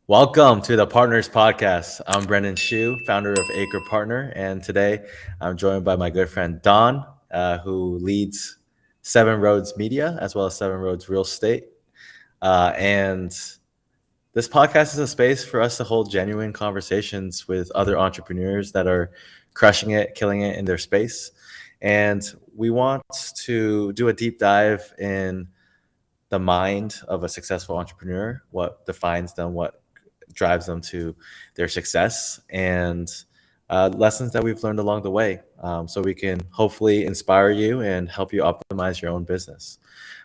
Welcome to the Partners Podcast. I'm Brendan Shu, founder of ACRE Partner, and today I'm joined by my good friend Don, who leads Seven Roads Media as well as Seven Roads Real Estate. And this podcast is a space for us to hold genuine conversations with other entrepreneurs that are crushing it, killing it in their space. And we want to do a deep dive in the mind of a successful entrepreneur, what defines them, what drives them to their success, and lessons that we've learned along the way, so we can hopefully inspire you and help you optimize your own business.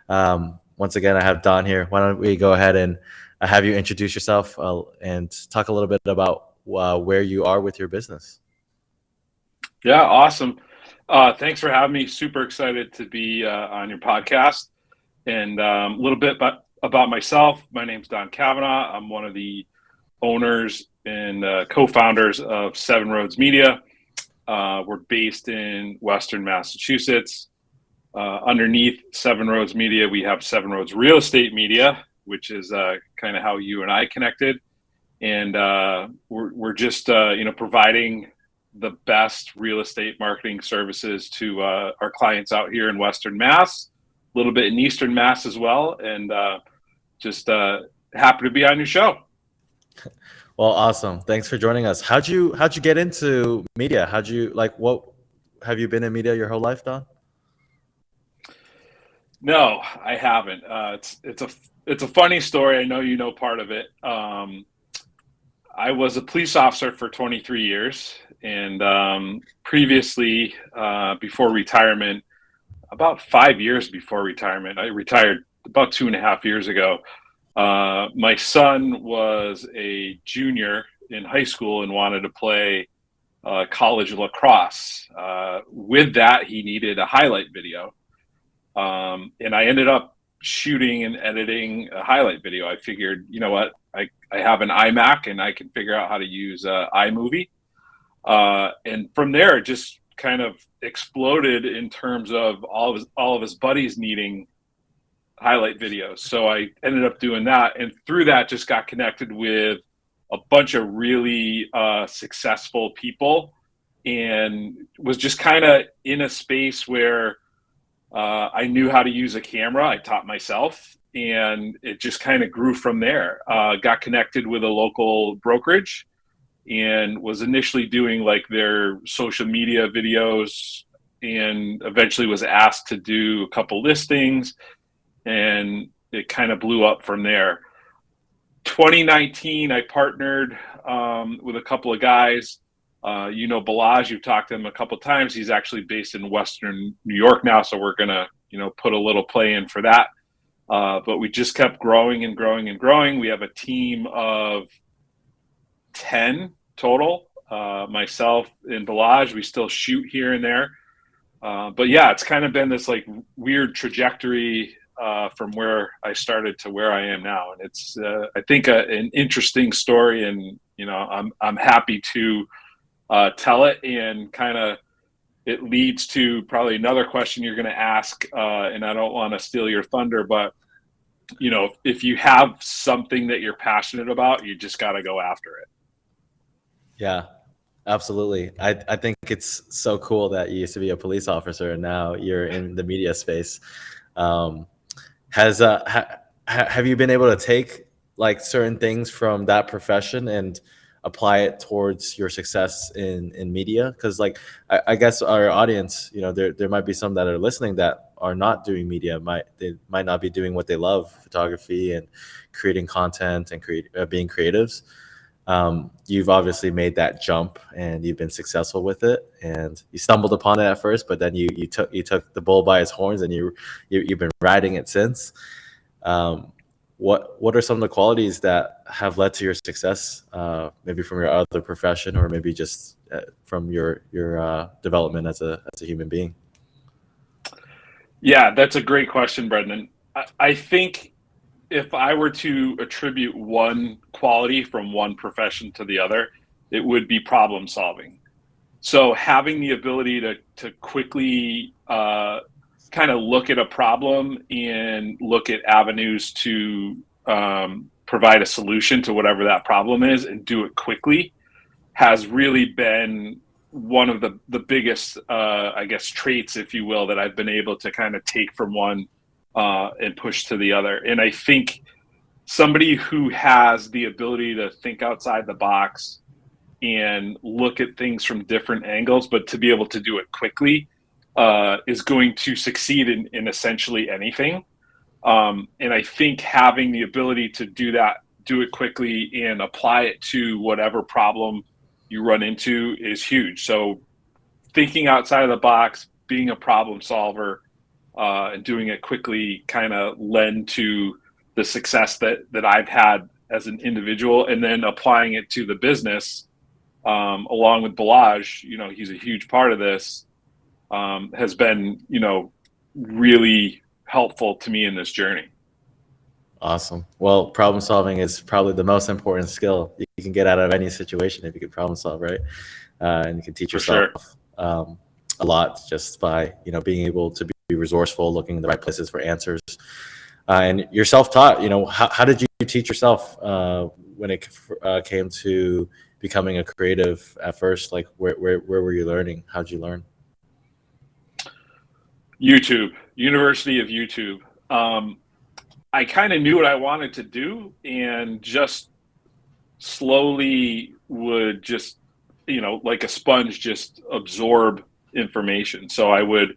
Once again, I have Don here. Why don't we go ahead and have you introduce yourself and talk a little bit about where you are with your business. Yeah, awesome. Thanks for having me. Super excited to be on your podcast. And a little bit about myself. My name's Don Cavanaugh. I'm one of the owners and co-founders of Seven Roads Media. We're based in Western Massachusetts. Underneath Seven Roads Media, we have Seven Roads Real Estate Media, which is kind of how you and I connected. And we're just providing the best real estate marketing services to our clients out here in Western Mass, a little bit in Eastern Mass as well, and just happy to be on your show. Well, awesome. Thanks for joining us. How'd you get into media? What have you been in media your whole life, Don? No, I haven't. It's a funny story. I know you know part of it. I was a police officer for 23 years, and previously, before retirement, about 5 years before retirement, I retired about 2.5 years ago. My son was a junior in high school and wanted to play college lacrosse. With that, he needed a highlight video. And I ended up shooting and editing a highlight video. I figured, you know what, I have an iMac and I can figure out how to use iMovie. And from there, it just kind of exploded in terms of all of his buddies needing highlight videos. So I ended up doing that, and through that just got connected with a bunch of really successful people, and was just kind of in a space where I knew how to use a camera. I taught myself, and it just kind of grew from there. Got connected with a local brokerage and was initially doing like their social media videos, and eventually was asked to do a couple listings, and it kind of blew up from there. 2019, I partnered with a couple of guys. Balaj, you've talked to him a couple of times. He's actually based in Western New York now, so we're going to, put a little play in for that. But we just kept growing and growing and growing. We have a team of 10 total. Myself and Balaj, we still shoot here and there. But yeah, it's kind of been this like weird trajectory from where I started to where I am now. And it's, I think, an interesting story, and, I'm happy to tell it, and kind of it leads to probably another question you're going to ask, and I don't want to steal your thunder, but if you have something that you're passionate about, you just got to go after it. Yeah, absolutely. I think it's so cool that you used to be a police officer and now you're in the media space. Have you been able to take like certain things from that profession and apply it towards your success in media? Because like I guess our audience, there might be some that are listening that are not doing media. They might not be doing what they love, photography and creating content and being creatives. You've obviously made that jump and you've been successful with it, and you stumbled upon it at first, but then you took the bull by his horns, and you've been riding it since. What are some of the qualities that have led to your success, maybe from your other profession, or maybe just from your development as a human being? Yeah, that's a great question, Brendan. I think if I were to attribute one quality from one profession to the other, it would be problem solving. So having the ability to quickly kind of look at a problem and look at avenues to provide a solution to whatever that problem is and do it quickly has really been one of the biggest, I guess, traits, if you will, that I've been able to kind of take from one and push to the other. And I think somebody who has the ability to think outside the box and look at things from different angles, but to be able to do it quickly is going to succeed in essentially anything. And I think having the ability to do that, do it quickly and apply it to whatever problem you run into is huge. So thinking outside of the box, being a problem solver, and doing it quickly kind of lend to the success that I've had as an individual, and then applying it to the business, along with Balaj, he's a huge part of this, has been, really helpful to me in this journey. Awesome. Well, problem solving is probably the most important skill you can get out of any situation if you can problem solve, right? And you can teach yourself a lot just by, being able to be resourceful, looking in the right places for answers. And you're self-taught. How did you teach yourself when it came to becoming a creative at first? Like, where were you learning? How'd you learn? YouTube, University of YouTube. I kind of knew what I wanted to do and just slowly would just, like a sponge, just absorb information. So I would,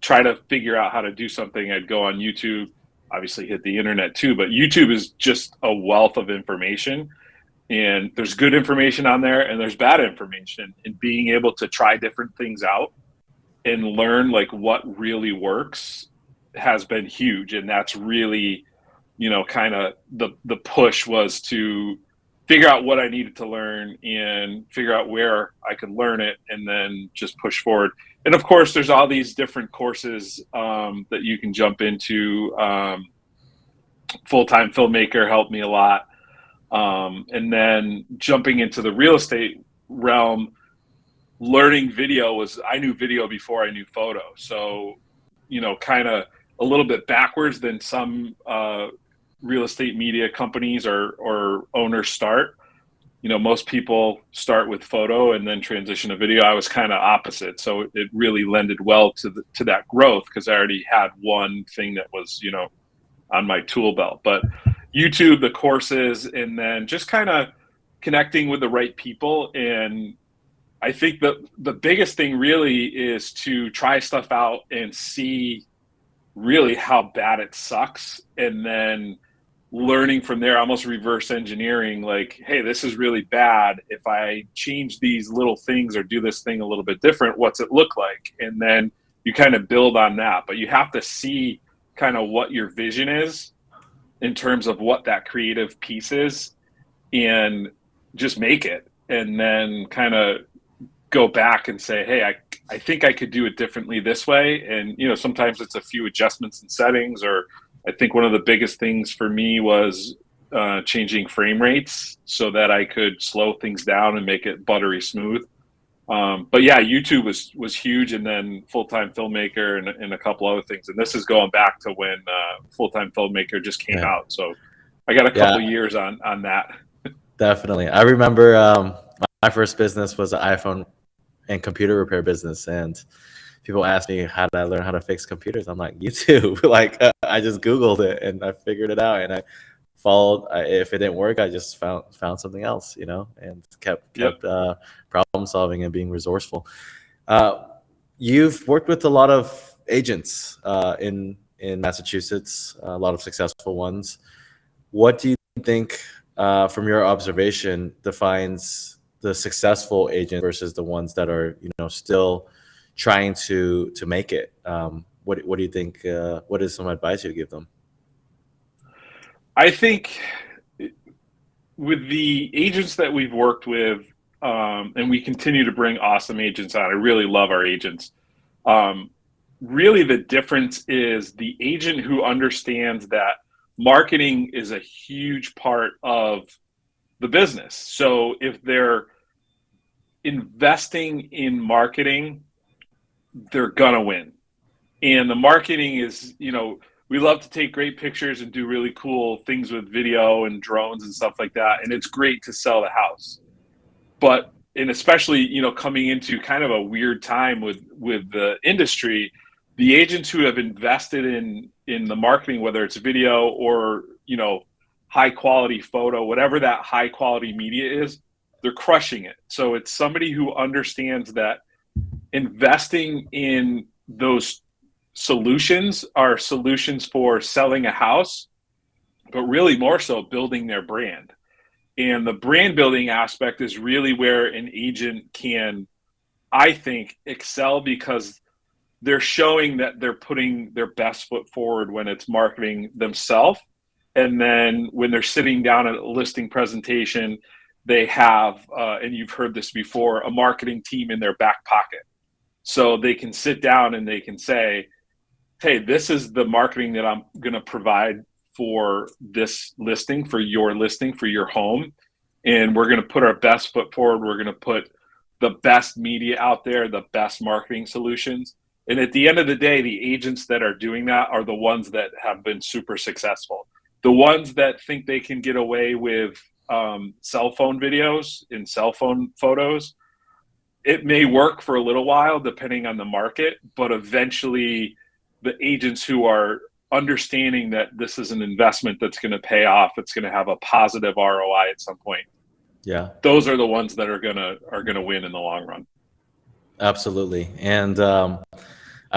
try to figure out how to do something. I'd go on YouTube, obviously hit the internet too, but YouTube is just a wealth of information, and there's good information on there and there's bad information, and being able to try different things out and learn like what really works has been huge. And that's really, kind of the push was to figure out what I needed to learn and figure out where I could learn it, and then just push forward. And of course, there's all these different courses that you can jump into. Full-time Filmmaker helped me a lot. And then jumping into the real estate realm, learning video I knew video before I knew photo. So, kind of a little bit backwards than some real estate media companies or owners start. Most people start with photo and then transition to video. I was kind of opposite. So it really lended well to that growth, because I already had one thing that was, on my tool belt. But YouTube, the courses, and then just kind of connecting with the right people. And I think the biggest thing really is to try stuff out and see really how bad it sucks, and then learning from there, almost reverse engineering, like, hey, this is really bad. If I change these little things or do this thing a little bit different, what's it look like? And then you kind of build on that. But you have to see kind of what your vision is in terms of what that creative piece is, and just make it, and then kind of go back and say, hey, I think I could do it differently this way. And, sometimes it's a few adjustments and settings, or I think one of the biggest things for me was changing frame rates so that I could slow things down and make it buttery smooth. But yeah, YouTube was huge, and then Full-Time Filmmaker and a couple other things. And this is going back to when Full-Time Filmmaker just came out. So I got a couple years on that. Definitely. I remember my first business was an iPhone and computer repair business, and people ask me, how did I learn how to fix computers? I'm like, YouTube. I just Googled it and I figured it out, and I followed. If it didn't work, I just found something else, and kept problem solving and being resourceful. You've worked with a lot of agents in Massachusetts, a lot of successful ones. What do you think, from your observation, defines the successful agent versus the ones that are, still trying to make it? What do you think? What is some advice you give them? I think with the agents that we've worked with, and we continue to bring awesome agents on. I really love our agents. Really, the difference is the agent who understands that marketing is a huge part of the business. So if they're investing in marketing, they're gonna win. And the marketing is, we love to take great pictures and do really cool things with video and drones and stuff like that. And it's great to sell the house. But, and especially, you know, coming into kind of a weird time with the industry, the agents who have invested in the marketing, whether it's video or, you know, high quality photo, whatever that high quality media is, they're crushing it. So it's somebody who understands that investing in those solutions are solutions for selling a house, but really more so building their brand. And the brand building aspect is really where an agent can, I think, excel, because they're showing that they're putting their best foot forward when it's marketing themselves. And then when they're sitting down at a listing presentation, they have, and you've heard this before, a marketing team in their back pocket. So they can sit down and they can say, hey, this is the marketing that I'm going to provide for this listing, for your listing, for your home. And we're going to put our best foot forward. We're going to put the best media out there, the best marketing solutions. And at the end of the day, the agents that are doing that are the ones that have been super successful. The ones that think they can get away with cell phone videos and cell phone photos, it may work for a little while depending on the market, but eventually the agents who are understanding that this is an investment that's going to pay off, it's going to have a positive ROI at some point. Yeah, those are the ones that are gonna win in the long run. absolutely. And I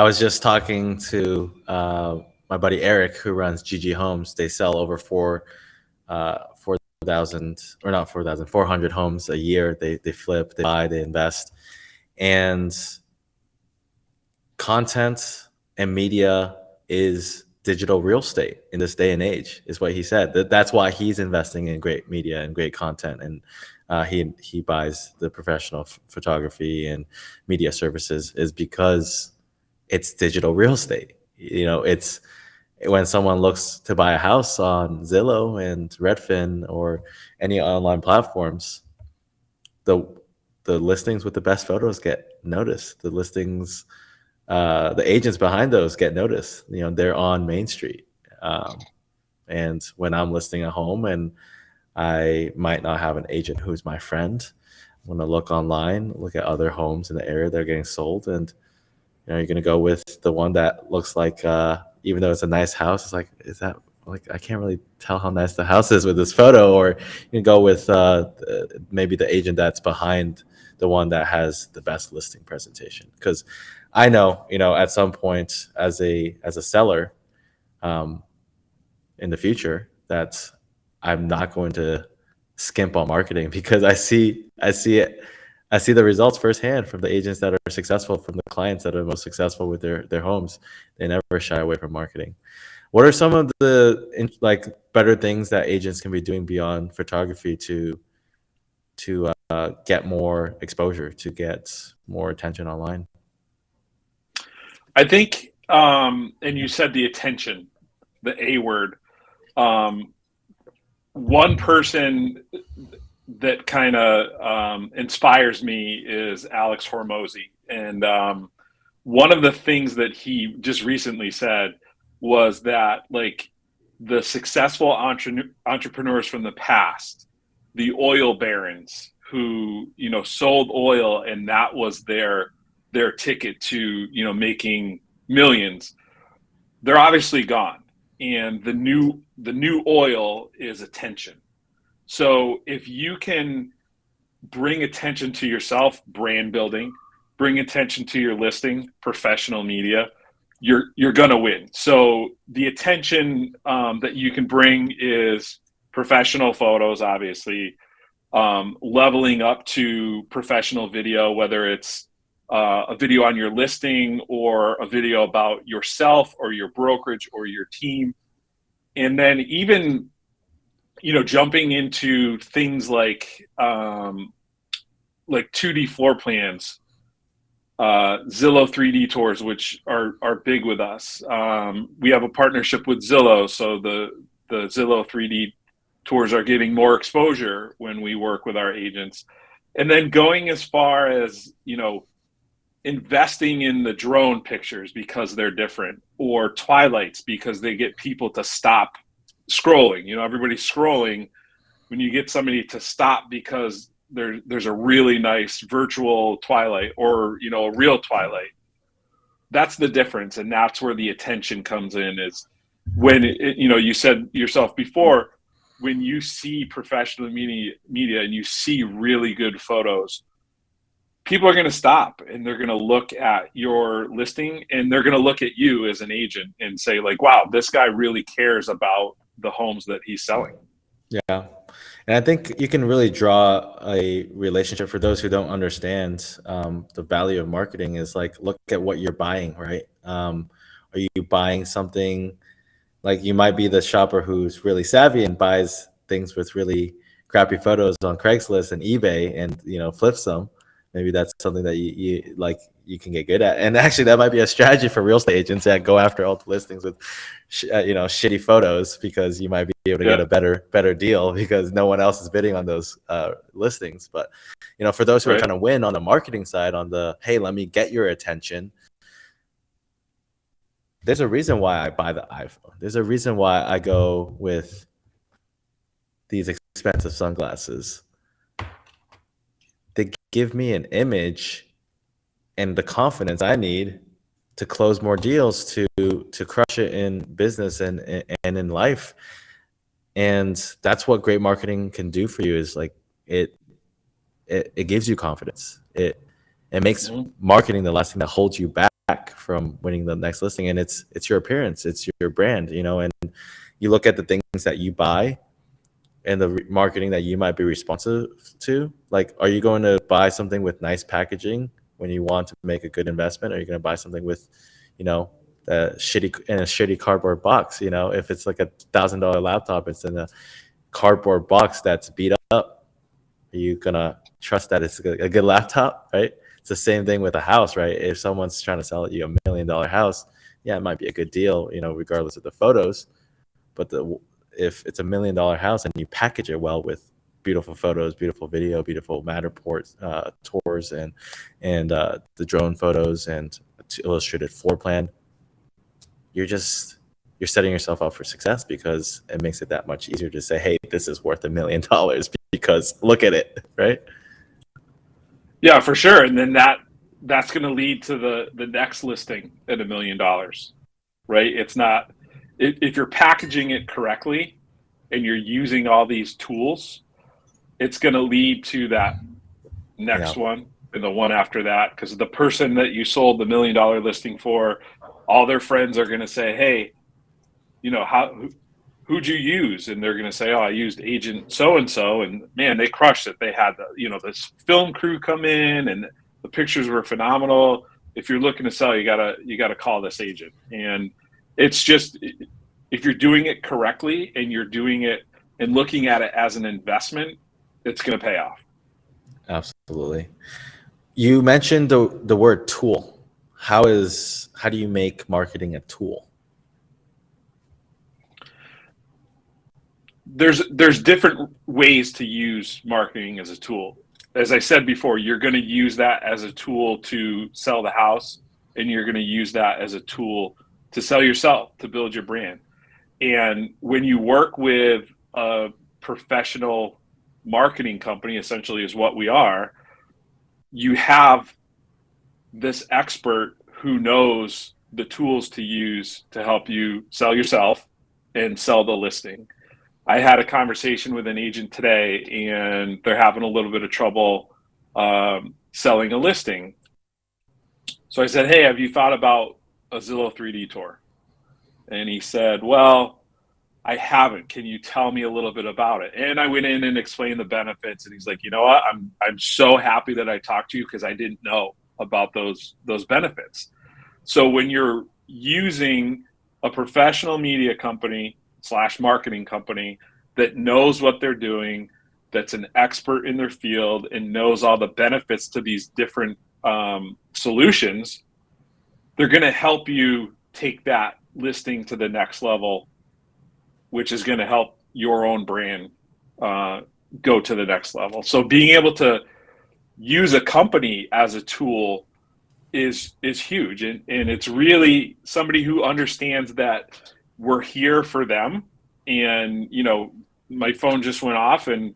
was just talking to my buddy Eric, who runs GG Homes. They sell over 4,000, or not 4,000, 400 homes a year. They flip, they buy, they invest. And content and media is digital real estate in this day and age, is what he said. That's why he's investing in great media and great content. And he buys the professional photography and media services, is because it's digital real estate. You know, it's when someone looks to buy a house on Zillow and Redfin or any online platforms, the listings with the best photos get noticed. The listings, the agents behind those get noticed. You know, they're on Main Street. And when I'm listing a home and I might not have an agent who's my friend, I'm going to look online, look at other homes in the area that are getting sold, and you know, you're going to go with the one that looks like, even though it's a nice house, it's like, is that, like, I can't really tell how nice the house is with this photo. Or you can go with maybe the agent that's behind the one that has the best listing presentation. Because I know, you know, at some point as a seller in the future, that I'm not going to skimp on marketing, because I see the results firsthand from the agents that are successful, from the clients that are most successful with their homes. They never shy away from marketing. What are some of the better things that agents can be doing beyond photography to get more exposure, to get more attention online? I think, and you said the attention, the A word. One person that kind of inspires me is Alex Hormozy. And one of the things that he just recently said was that, like, the successful entrepreneurs from the past, the oil barons who, you know, sold oil and that was their ticket to, you know, making millions, they're obviously gone. And the new oil is attention. So if you can bring attention to yourself, brand building, bring attention to your listing, professional media, you're gonna win. So the attention that you can bring is professional photos, obviously, leveling up to professional video, whether it's a video on your listing or a video about yourself or your brokerage or your team. And then even, you know, jumping into things like 2D floor plans, Zillow 3D tours, which are big with us. We have a partnership with Zillow, so the Zillow 3D tours are getting more exposure when we work with our agents. And then going as far as, you know, investing in the drone pictures because they're different. or twilights because they get people to stop scrolling. Everybody's scrolling. When you get somebody to stop because there's a really nice virtual twilight or a real twilight, that's the difference. And that's where the attention comes in, is when you said yourself before, when you see professional media and you see really good photos, people are going to stop and they're going to look at your listing and they're going to look at you as an agent and say, like, wow, this guy really cares about the homes that he's selling. Yeah. And I think you can really draw a relationship for those who don't understand the value of marketing is like, look at what you're buying, right? Are you buying something like you might be the shopper who's really savvy and buys things with really crappy photos on Craigslist and eBay and, flips them. Maybe that's something that you can get good at. And actually that might be a strategy for real estate agents that go after all the listings with, shitty photos, because you might be able to get a better deal because no one else is bidding on those listings. But, for those who are trying to win on the marketing side, on the, hey, let me get your attention, there's a reason why I buy the iPhone. There's a reason why I go with these expensive sunglasses. They give me an image and the confidence I need to close more deals, to crush it in business and in life. And that's what great marketing can do for you, is like it gives you confidence. It makes marketing the last thing that holds you back from winning the next listing. And it's your appearance, it's your brand, and you look at the things that you buy and the marketing that you might be responsive to. Like, are you going to buy something with nice packaging when you want to make a good investment? Or are you going to buy something with, a shitty cardboard box? If it's like $1,000 laptop, it's in a cardboard box that's beat up. Are you gonna trust that it's a good laptop, right? It's the same thing with a house, right? If someone's trying to sell you $1 million house, yeah, it might be a good deal, regardless of the photos. But if it's $1 million house and you package it well with beautiful photos, beautiful video, beautiful Matterport tours, and the drone photos and illustrated floor plan, you're setting yourself up for success, because it makes it that much easier to say, hey, this is worth $1 million because look at it, right? Yeah, for sure. And then that's going to lead to the next listing at $1 million, right? It's not, if you're packaging it correctly and you're using all these tools, it's going to lead to that next one and the one after that. Because the person that you sold the $1 million listing for, all their friends are going to say, hey, who'd you use? And they're going to say, oh, I used agent so-and-so, and man, they crushed it. They had this film crew come in and the pictures were phenomenal. If you're looking to sell, you gotta call this agent. And it's just, if you're doing it correctly and you're doing it and looking at it as an investment, it's going to pay off. Absolutely. You mentioned the word tool. How do you make marketing a tool? There's different ways to use marketing as a tool. As I said before, you're going to use that as a tool to sell the house, and you're going to use that as a tool to sell yourself, to build your brand. And when you work with a professional marketing company, essentially is what we are, you have this expert who knows the tools to use to help you sell yourself and sell the listing. I had a conversation with an agent today, and they're having a little bit of trouble selling a listing. So I said, hey, have you thought about a Zillow 3D tour? And he said, well, I haven't. Can you tell me a little bit about it? And I went in and explained the benefits. And he's like, you know what? I'm so happy that I talked to you, because I didn't know about those benefits. So when you're using a professional media company / marketing company that knows what they're doing, that's an expert in their field and knows all the benefits to these different solutions, they're going to help you take that listing to the next level, which is going to help your own brand go to the next level. So being able to use a company as a tool is huge, and it's really somebody who understands that we're here for them. And my phone just went off, and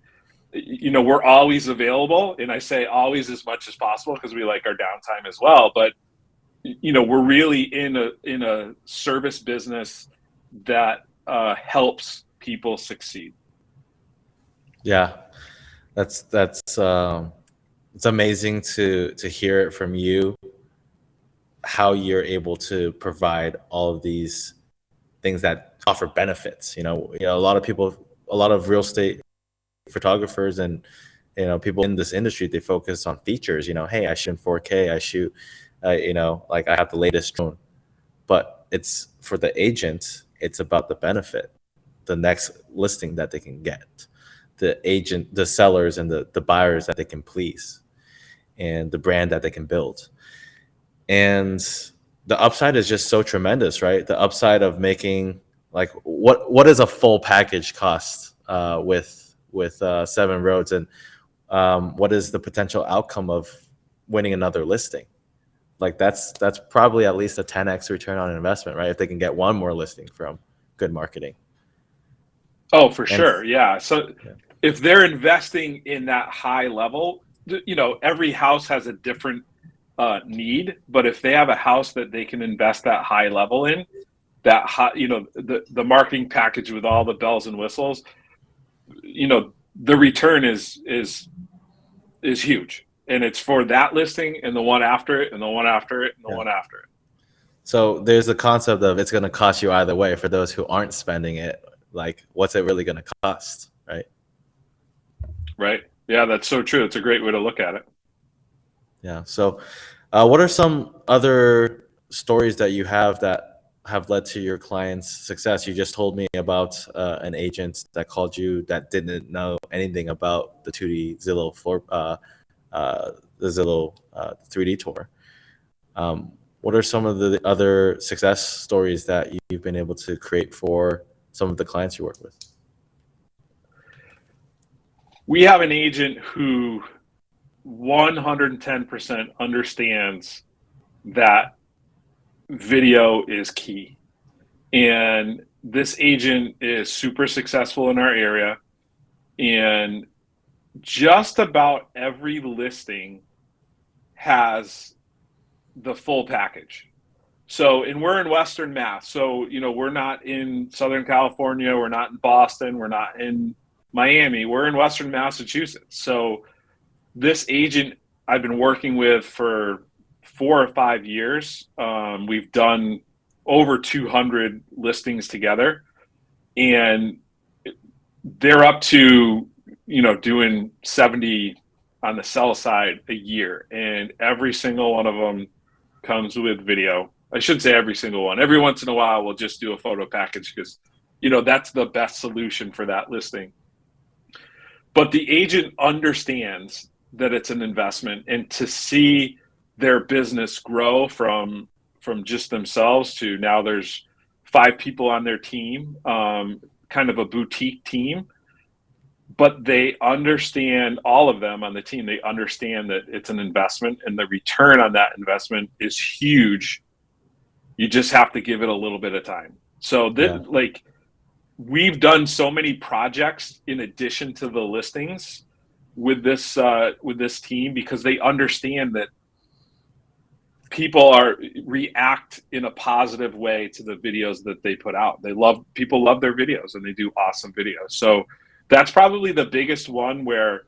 we're always available, and I say always as much as possible because we like our downtime as well. But we're really in a service business that helps people succeed. Yeah, that's it's amazing to hear it from you, how you're able to provide all of these things that offer benefits. A lot of people, a lot of real estate photographers and people in this industry, they focus on features. Hey, I shoot in 4K, I shoot like I have the latest drone. But it's for the agent, it's about the benefit, the next listing that they can get, the agent, the sellers, and the buyers that they can please, and the brand that they can build. And the upside is just so tremendous, right? The upside of making, like, what is a full package cost with 7 Roads, and what is the potential outcome of winning another listing? Like that's probably at least a 10x return on investment, right? If they can get one more listing from good marketing. Oh, for sure. Yeah. So if they're investing in that high level, every house has a different need, but if they have a house that they can invest that high level in, that high, the marketing package with all the bells and whistles, the return is huge. And it's for that listing and the one after it and the one after it and the one after it. So there's a concept of it's going to cost you either way. For those who aren't spending it, like, what's it really going to cost, right? Right. Yeah, that's so true. It's a great way to look at it. Yeah. So what are some other stories that you have that have led to your clients' success? You just told me about an agent that called you that didn't know anything about the 2D Zillow the Zillow 3D tour. What are some of the other success stories that you've been able to create for some of the clients you work with? We have an agent who 110% understands that video is key. And this agent is super successful in our area, and just about every listing has the full package. So, and we're in Western Mass. So, we're not in Southern California. We're not in Boston. We're not in Miami. We're in Western Massachusetts. So this agent I've been working with for 4 or 5 years. We've done over 200 listings together, and they're up to, doing 70 on the sell side a year. And every single one of them comes with video. I should say every single one. Every once in a while, we'll just do a photo package because, that's the best solution for that listing. But the agent understands that it's an investment, and to see their business grow from just themselves to now there's 5 people on their team, kind of a boutique team, but they understand, all of them on the team, they understand that it's an investment and the return on that investment is huge. You just have to give it a little bit of time. So we've done so many projects in addition to the listings with this team, because they understand that people react in a positive way to the videos that they put out. People love their videos, and they do awesome videos. So that's probably the biggest one where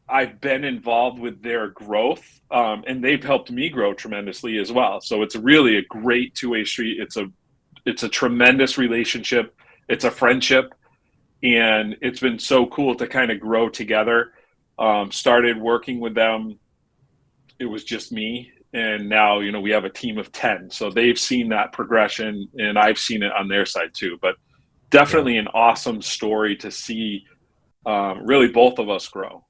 I've been involved with their growth, and they've helped me grow tremendously as well. So it's really a great two-way street. It's a tremendous relationship. It's a friendship, and it's been so cool to kind of grow together. Started working with them, it was just me, and now we have a team of 10. So they've seen that progression, and I've seen it on their side too. But definitely an awesome story to see really both of us grow.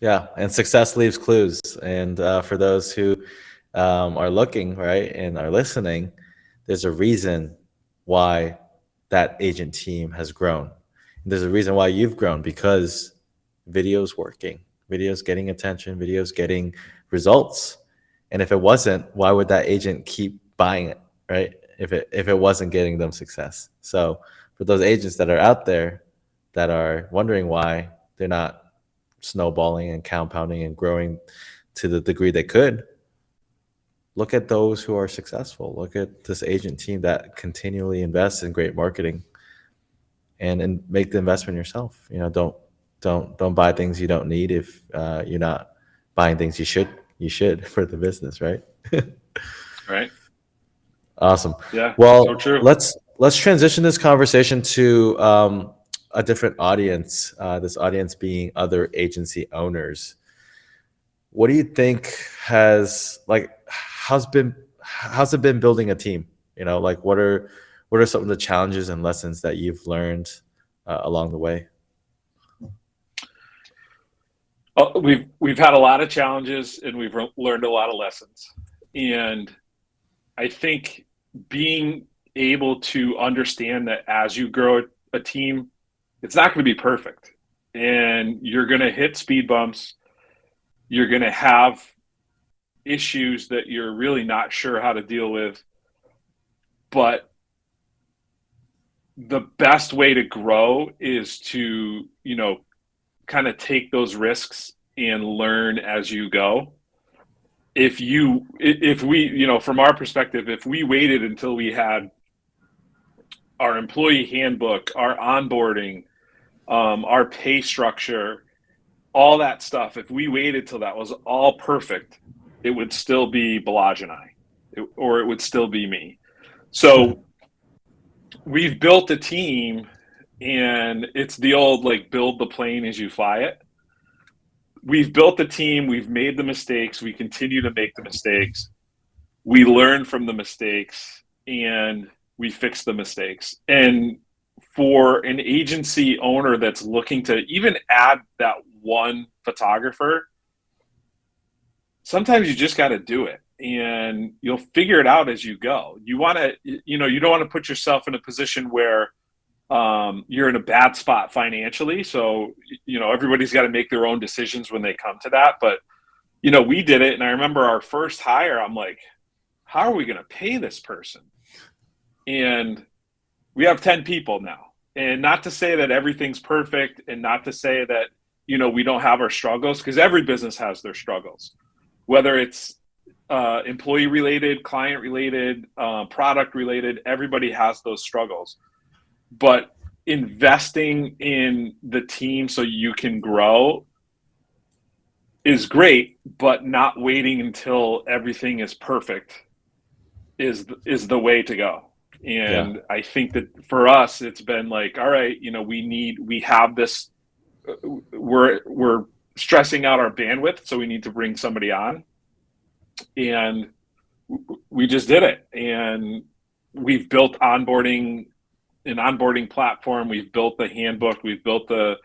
Yeah, and success leaves clues. And for those who are looking, right, and are listening, there's a reason why that agent team has grown. And there's a reason why you've grown, because video's working, video's getting attention, video's getting results. And if it wasn't, why would that agent keep buying it, right? If it wasn't getting them success. So for those agents that are out there that are wondering why they're not snowballing and compounding and growing to the degree they could, look at those who are successful. Look at this agent team that continually invests in great marketing, and make the investment yourself. Don't buy things you don't need if you're not buying things you should for the business, right? Right. Awesome. Yeah. So Well, true. let's transition this conversation to a different audience. This audience being other agency owners. What do you think how's it been building a team? Like what are some of the challenges and lessons that you've learned along the way? We've had a lot of challenges and we've learned a lot of lessons. And I think being able to understand that as you grow a team, it's not going to be perfect. And you're going to hit speed bumps. You're going to have issues that you're really not sure how to deal with. But the best way to grow is to, kind of take those risks and learn as you go. If we, from our perspective, if we waited until we had our employee handbook, our onboarding, our pay structure, all that stuff, if we waited till that was all perfect, it would still be Balaj and I, or it would still be me. So we've built a team, and it's the old, like, build the plane as you fly it. We've built the team. We've made the mistakes. We continue to make the mistakes. We learn from the mistakes, and we fix the mistakes. And for an agency owner that's looking to even add that one photographer, sometimes you just got to do it, and you'll figure it out as you go. You want to, you don't want to put yourself in a position where you're in a bad spot financially. So, everybody's got to make their own decisions when they come to that. But, we did it. And I remember our first hire, I'm like, how are we going to pay this person? And we have 10 people now. And not to say that everything's perfect, and not to say that, we don't have our struggles, because every business has their struggles, whether it's employee related, client related, product related. Everybody has those struggles. But investing in the team so you can grow is great, but not waiting until everything is perfect is the way to go. And Yeah. I think that for us, it's been like, all right, we have this, we're stressing out our bandwidth, so we need to bring somebody on. And we just did it. And we've built an onboarding platform. We've built the handbook. We've built the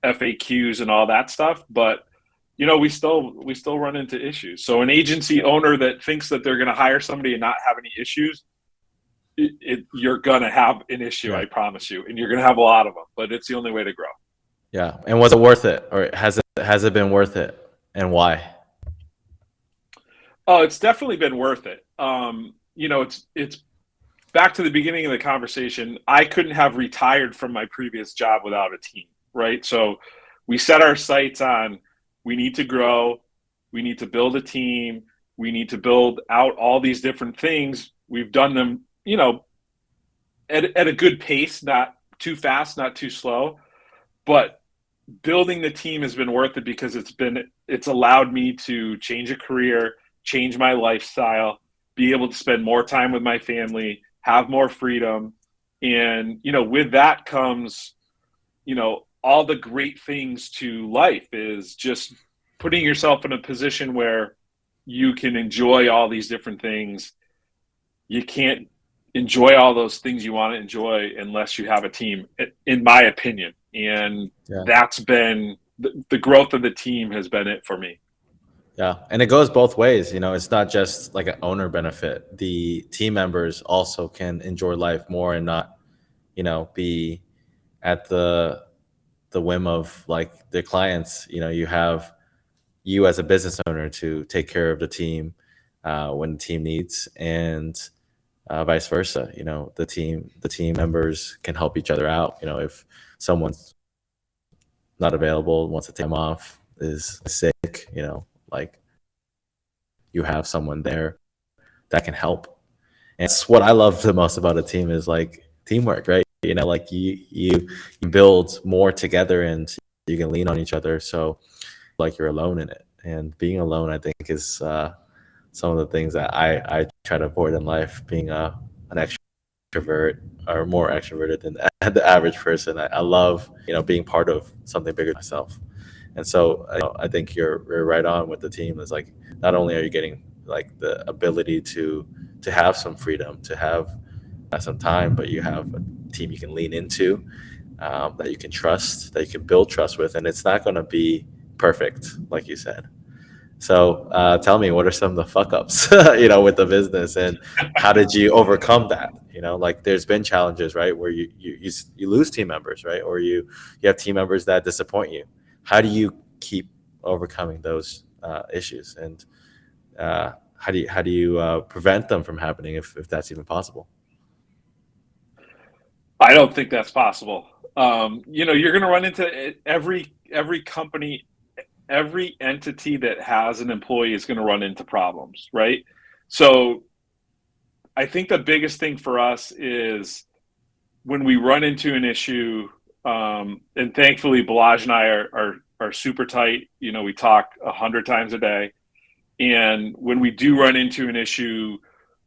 FAQs and all that stuff. But we still run into issues. So an agency owner that thinks that they're going to hire somebody and not have any issues, you're going to have an issue. Yeah. I promise you, and you're going to have a lot of them. But it's the only way to grow. Yeah. And was it worth it, or has it been worth it, and why? Oh, it's definitely been worth it. It's back to the beginning of the conversation. I couldn't have retired from my previous job without a team, right? So we set our sights on, we need to grow, we need to build a team, we need to build out all these different things. We've done them, at a good pace, not too fast, not too slow. But building the team has been worth it, because it's allowed me to change a career, change my lifestyle, be able to spend more time with my family, have more freedom. And, with that comes, all the great things to life, is just putting yourself in a position where you can enjoy all these different things. You can't enjoy all those things you want to enjoy unless you have a team, in my opinion. And Yeah. that's been the growth of the team has been it for me. Yeah. And it goes both ways. It's not just like an owner benefit. The team members also can enjoy life more and not, be at the whim of like their clients. You have you as a business owner to take care of the team, when the team needs, and vice versa. The team members can help each other out. If someone's not available, wants to take time off, is sick, like you have someone there that can help. And that's what I love the most about a team is like teamwork, right? Like you build more together and you can lean on each other. So like you're alone in it. And being alone, I think, is some of the things that I try to avoid in life. Being an extrovert or more extroverted than the average person. I love, being part of something bigger than myself. And so I think you're right on with the team. Is like not only are you getting like the ability to have some freedom, to have some time, but you have a team you can lean into, that you can trust, that you can build trust with, and it's not going to be perfect, like you said. So tell me, what are some of the fuck ups, with the business, and how did you overcome that? Like there's been challenges, right, where you lose team members, right, or you have team members that disappoint you. How do you keep overcoming those issues, and how do you prevent them from happening, if that's even possible? I don't think that's possible. You're going to run into every company, every entity that has an employee is going to run into problems, right? So I think the biggest thing for us is when we run into an issue, and thankfully Balaj and I are super tight. We talk 100 times a day, and when we do run into an issue,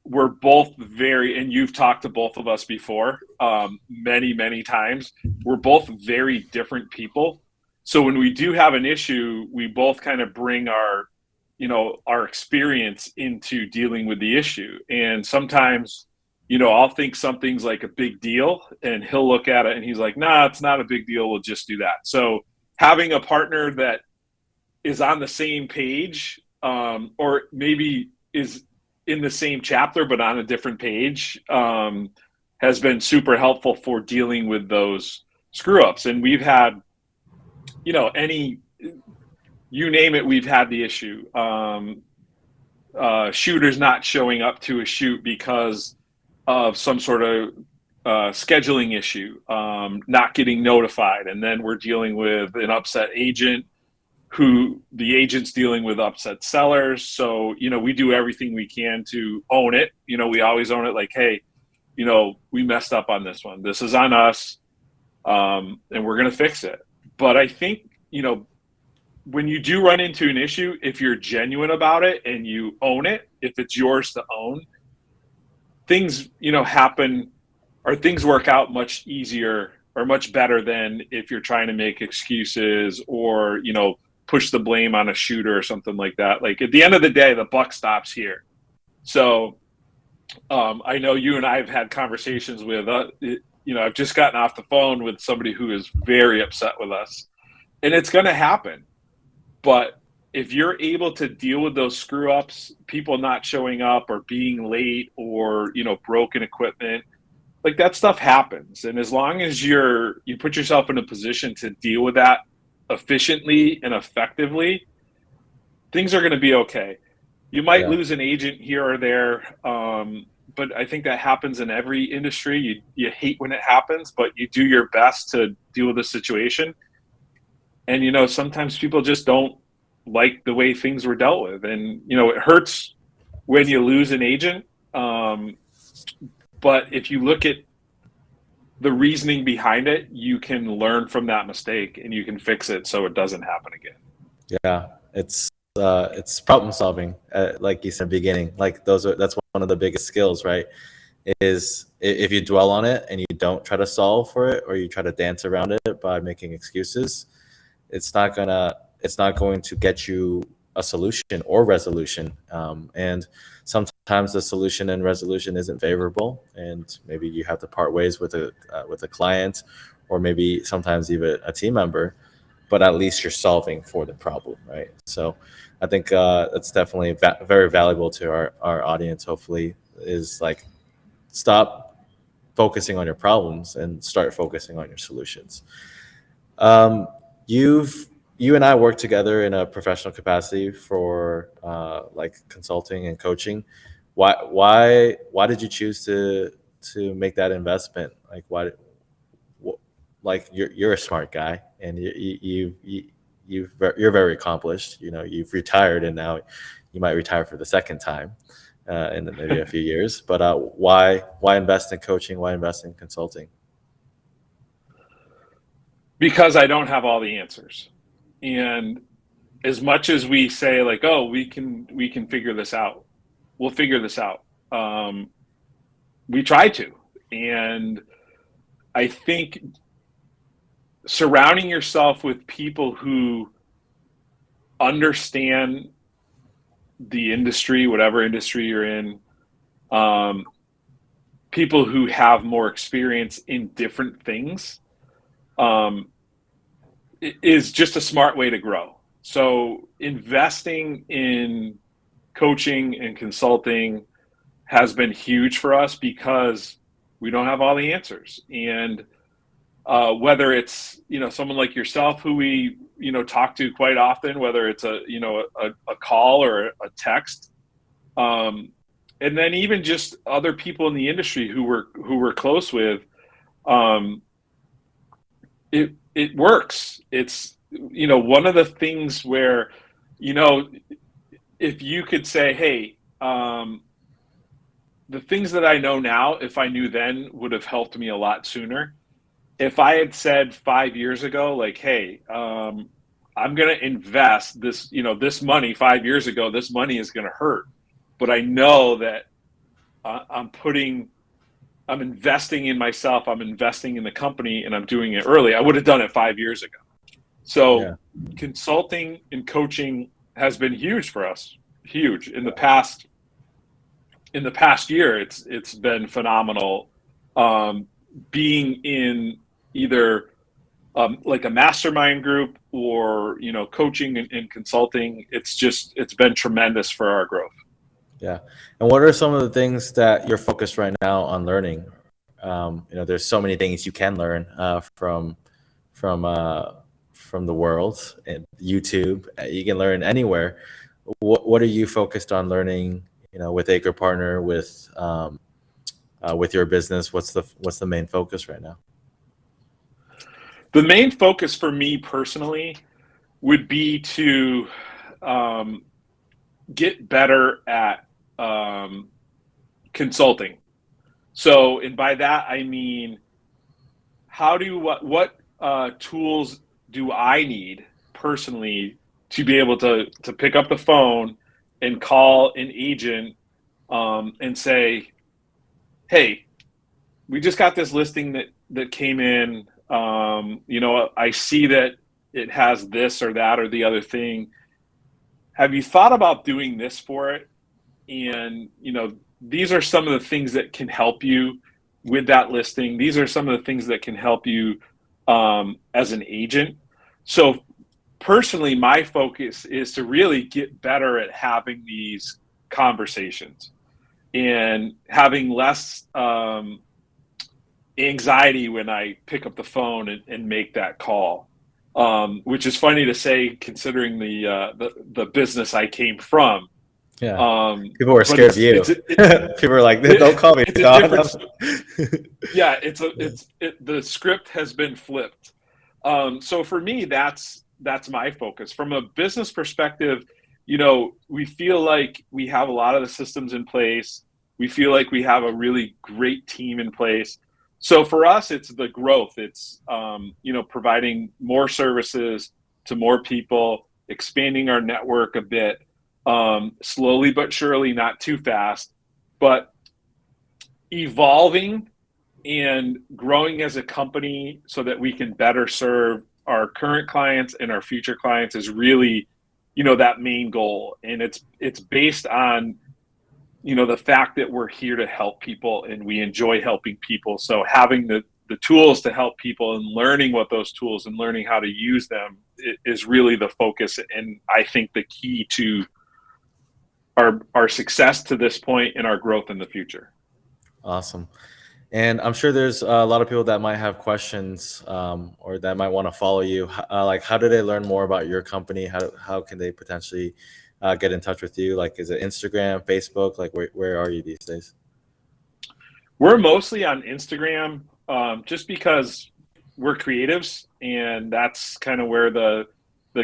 we're both and you've talked to both of us before, many times. We're both very different people. So when we do have an issue, we both kind of bring our experience into dealing with the issue. And sometimes, I'll think something's like a big deal and he'll look at it and he's like, nah, it's not a big deal. We'll just do that. So having a partner that is on the same page, or maybe is in the same chapter but on a different page, has been super helpful for dealing with those screw ups. And we've had, you name it, we've had the issue. Shooters not showing up to a shoot because of some sort of scheduling issue, not getting notified, and then we're dealing with an upset agent, who the agent's dealing with upset sellers. So, we do everything we can to own it. We always own it, like, hey, we messed up on this one. This is on us, and we're going to fix it. But I think, when you do run into an issue, if you're genuine about it and you own it, if it's yours to own, things, happen, or things work out much easier or much better than if you're trying to make excuses or, push the blame on a shooter or something like that. Like at the end of the day, the buck stops here. So I know you and I have had conversations with, I've just gotten off the phone with somebody who is very upset with us, and it's going to happen. But if you're able to deal with those screw ups, people not showing up or being late or, broken equipment, like that stuff happens. And as long as you put yourself in a position to deal with that efficiently and effectively, things are going to be okay. You might lose an agent here or there, but I think that happens in every industry. You hate when it happens, but you do your best to deal with the situation. And sometimes people just don't like the way things were dealt with, and it hurts when you lose an agent. But if you look at the reasoning behind it, you can learn from that mistake and you can fix it so it doesn't happen again. Yeah, it's problem solving, like you said in the beginning. Like that's one of the biggest skills, right? Is if you dwell on it and you don't try to solve for it, or you try to dance around it by making excuses, it's not going to get you a solution or resolution. And sometimes the solution and resolution isn't favorable, and maybe you have to part ways with a client, or maybe sometimes even a team member. But at least you're solving for the problem, right? So I think that's definitely very valuable to our audience. Hopefully, is like stop focusing on your problems and start focusing on your solutions. You've you and I work together in a professional capacity for like consulting and coaching. Why did you choose to make that investment? Like like you're a smart guy, and you're very accomplished. You know, you've retired, and now you might retire for the second time in maybe a few years. But why invest in coaching? Why invest in consulting? Because I don't have all the answers. And as much as we say like, oh, we can figure this out, we'll figure this out. We try to. And I think surrounding yourself with people who understand the industry, whatever industry you're in, people who have more experience in different things, is just a smart way to grow. So investing in coaching and consulting has been huge for us because we don't have all the answers. And whether it's, someone like yourself who we, talk to quite often, whether it's a call or a text, and then even just other people in the industry who we're close with, it works. It's, one of the things where, if you could say, hey, the things that I know now, if I knew then, would have helped me a lot sooner. If I had said 5 years ago, like, hey, I'm going to invest this, this money 5 years ago, this money is going to hurt. But I know that I'm investing in myself, I'm investing in the company, and I'm doing it early. I would have done it 5 years ago. So consulting and coaching has been huge for us, huge. In the past year, it's been phenomenal. Being in either like a mastermind group or, coaching and consulting, it's been tremendous for our growth. Yeah. And what are some of the things that you're focused right now on learning? There's so many things you can learn from the world and YouTube. You can learn anywhere. What are you focused on learning? With ACRE Partner, with your business. What's the main focus right now? The main focus for me personally would be to get better at consulting. So, and by that I mean, what tools do I need personally to be able to pick up the phone and call an agent and say, hey, we just got this listing that came in. I see that it has this or that or the other thing. Have you thought about doing this for it? And, these are some of the things that can help you with that listing. These are some of the things that can help you as an agent. So personally, my focus is to really get better at having these conversations and having less anxiety when I pick up the phone and make that call, which is funny to say considering the business I came from. Yeah, people were scared of you. People were like, "Don't call me, Don." Yeah, the script has been flipped. So for me, that's my focus. From a business perspective, we feel like we have a lot of the systems in place. We feel like we have a really great team in place. So for us, it's the growth. It's providing more services to more people, expanding our network a bit. Slowly but surely, not too fast, but evolving and growing as a company so that we can better serve our current clients and our future clients is really, that main goal. And it's based on, the fact that we're here to help people and we enjoy helping people. So having the tools to help people and learning what those tools and learning how to use them is really the focus. And I think the key to our success to this point and our growth in the future. Awesome. And I'm sure there's a lot of people that might have questions or that might want to follow you. Like, how do they learn more about your company? How can they potentially get in touch with you? Like, is it Instagram, Facebook? Like, where are you these days? We're mostly on Instagram, just because we're creatives, and that's kind of where the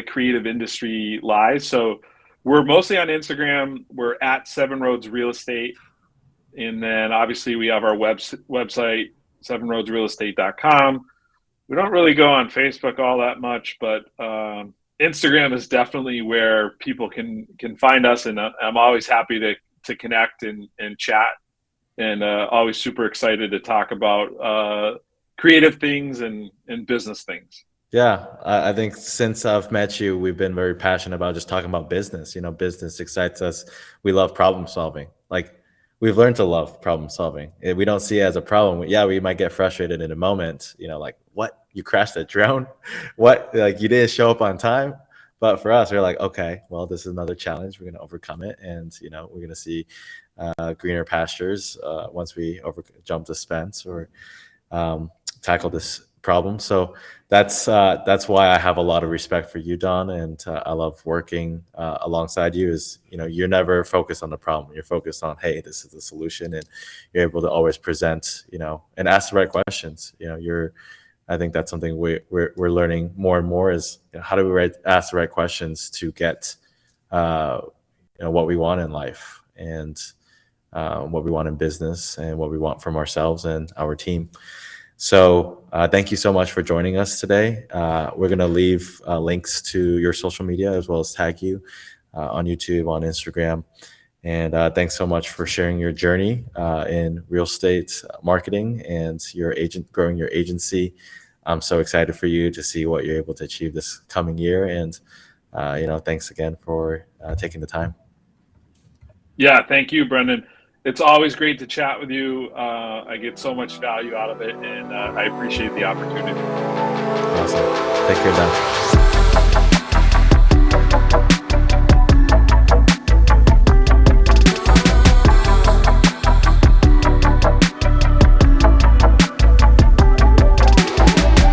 creative industry lies. So we're mostly on Instagram. We're at Seven Roads Real Estate, and then obviously we have our website, sevenroadsrealestate.com. We don't really go on Facebook all that much, but Instagram is definitely where people can find us, and I'm always happy to connect and chat, and always super excited to talk about creative things and business things. Yeah, I think since I've met you, we've been very passionate about just talking about business. Business excites us. We love problem solving. Like, we've learned to love problem solving. We don't see it as a problem. Yeah, we might get frustrated in a moment. Like, what? You crashed a drone? What? Like, you didn't show up on time? But for us, we're like, okay, well, this is another challenge. We're going to overcome it, and we're going to see greener pastures once we jump this fence or tackle this problem. So that's why I have a lot of respect for you, Don, and I love working alongside you. Is you're never focused on the problem. You're focused on, hey, this is the solution, and you're able to always present, and ask the right questions. I think that's something we're learning more and more is how do we ask the right questions to get what we want in life and what we want in business and what we want from ourselves and our team. So thank you so much for joining us today. We're going to leave links to your social media as well as tag you on YouTube, on Instagram. And thanks so much for sharing your journey in real estate marketing and growing your agency. I'm so excited for you to see what you're able to achieve this coming year. And, thanks again for taking the time. Yeah, thank you, Brendan. It's always great to chat with you. I get so much value out of it, and I appreciate the opportunity. Awesome. Take care, Dan.